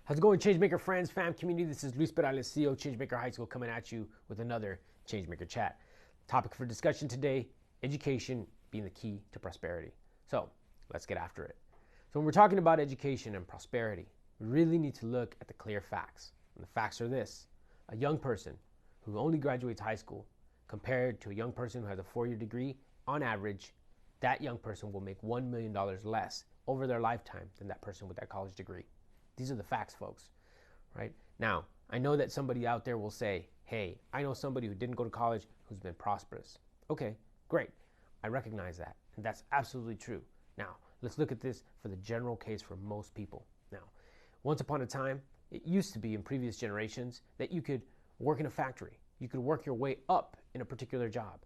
How's it going, Changemaker friends, fam, community? This is Luis Perales, CEO of Changemaker High School, coming at you with another Changemaker chat. Topic for discussion today, education being the key to prosperity. So let's get after it. So when we're talking about education and prosperity, we really need to look at the clear facts. And the facts are this: a young person who only graduates high school compared to a young person who has a 4-year degree, on average, that young person will make $1 million less over their lifetime than that person with that college degree. These are the facts, folks, right? Now, I know that somebody out there will say, hey, I know somebody who didn't go to college who's been prosperous. Okay, great. I recognize that, and that's absolutely true. Now, let's look at this for the general case for most people. Now, once upon a time, it used to be in previous generations that you could work in a factory. You could work your way up in a particular job.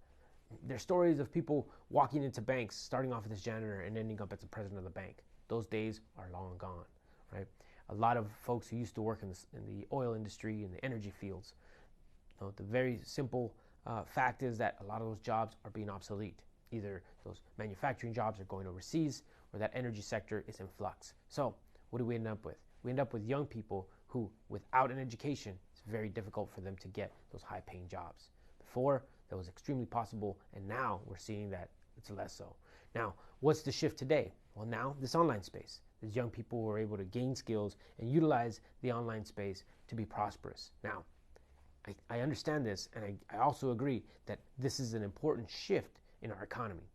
There's stories of people walking into banks, starting off as janitor and ending up as the president of the bank. Those days are long gone, right? A lot of folks who used to work in the oil industry and the energy fields, the very simple fact is that a lot of those jobs are being obsolete. Either those manufacturing jobs are going overseas or that energy sector is in flux. So what do we end up with? We end up with young people who, without an education, it's very difficult for them to get those high-paying jobs. Before, that was extremely possible, and now we're seeing that it's less so. Now, what's the shift today? Well, now this online space. These young people were able to gain skills and utilize the online space to be prosperous. Now, I understand this, and I also agree that this is an important shift in our economy.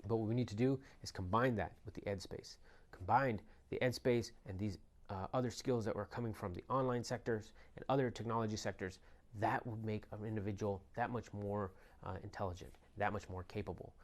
But what we need to do is combine that with the ed space. Combine the ed space and these other skills that were coming from the online sectors and other technology sectors. That would make an individual that much more intelligent, that much more capable.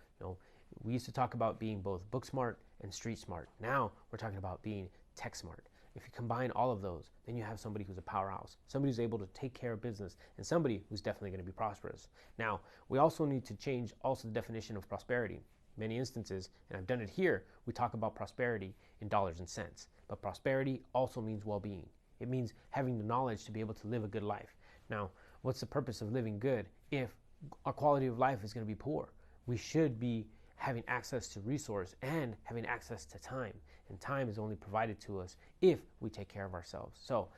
We used to talk about being both book smart and street smart. Now we're talking about being tech smart. If you combine all of those, then you have somebody who's a powerhouse, somebody who's able to take care of business, and somebody who's definitely going to be prosperous. Now, we also need to change also the definition of prosperity. In many instances, and I've done it here, we talk about prosperity in dollars and cents. But prosperity also means well-being. It means having the knowledge to be able to live a good life. Now, what's the purpose of living good if our quality of life is going to be poor? We should be having access to resource and having access to time. And time is only provided to us if we take care of ourselves. So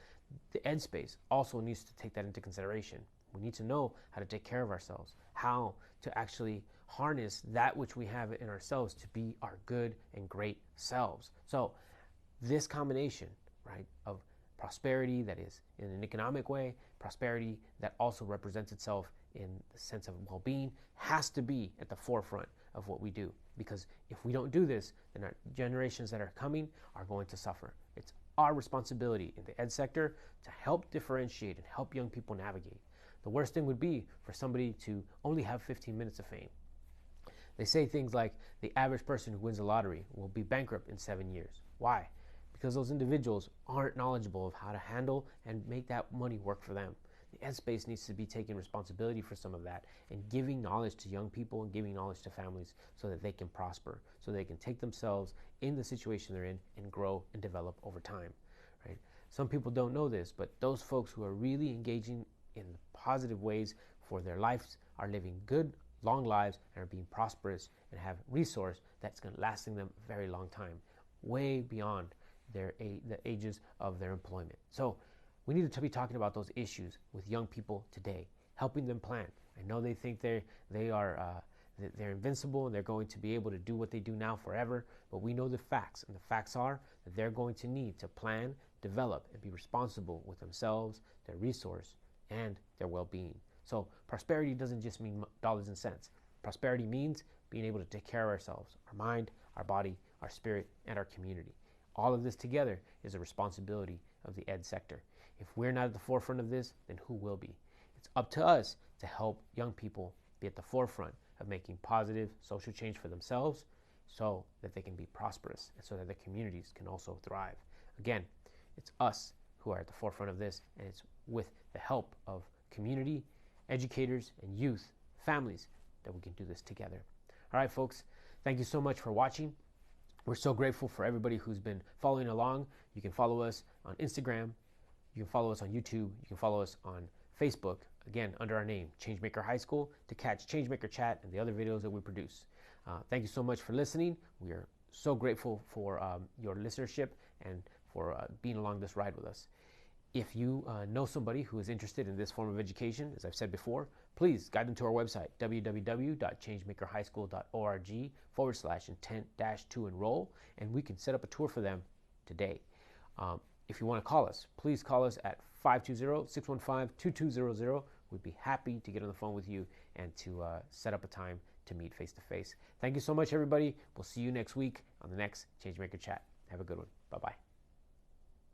the ed space also needs to take that into consideration. We need to know how to take care of ourselves, how to actually harness that which we have in ourselves to be our good and great selves. So this combination, right, of prosperity that is in an economic way, prosperity that also represents itself in the sense of well-being, has to be at the forefront of what we do. Because if we don't do this, then our generations that are coming are going to suffer. It's our responsibility in the ed sector to help differentiate and help young people navigate. The worst thing would be for somebody to only have 15 minutes of fame. They say things like the average person who wins the lottery will be bankrupt in 7 years. Why? Because those individuals aren't knowledgeable of how to handle and make that money work for them. The ed space needs to be taking responsibility for some of that and giving knowledge to young people and giving knowledge to families so that they can prosper, so they can take themselves in the situation they're in and grow and develop over time, right? Some people don't know this, but those folks who are really engaging in positive ways for their lives are living good, long lives and are being prosperous and have resource that's going to lasting them a very long time, way beyond the ages of their employment. So we need to be talking about those issues with young people today, helping them plan. I know they think they're invincible and they're going to be able to do what they do now forever, but we know the facts, and the facts are that they're going to need to plan, develop, and be responsible with themselves, their resource, and their well-being. So prosperity doesn't just mean dollars and cents. Prosperity means being able to take care of ourselves, our mind, our body, our spirit, and our community. All of this together is a responsibility of the ed sector. If we're not at the forefront of this, then who will be? It's up to us to help young people be at the forefront of making positive social change for themselves so that they can be prosperous and so that the communities can also thrive. Again, it's us who are at the forefront of this, and it's with the help of community, educators, and youth, families, that we can do this together. All right, folks, thank you so much for watching. We're so grateful for everybody who's been following along. You can follow us on Instagram. You can follow us on YouTube. You can follow us on Facebook, again, under our name, Changemaker High School, to catch Changemaker Chat and the other videos that we produce. Thank you so much for listening. We are so grateful for your listenership and being along this ride with us. If you know somebody who is interested in this form of education, as I've said before, please guide them to our website, www.changemakerhighschool.org/intent-to-enroll, and we can set up a tour for them today. If you want to call us, please call us at 520-615-2200. We'd be happy to get on the phone with you and to set up a time to meet face-to-face. Thank you so much, everybody. We'll see you next week on the next Changemaker Chat. Have a good one. Bye-bye.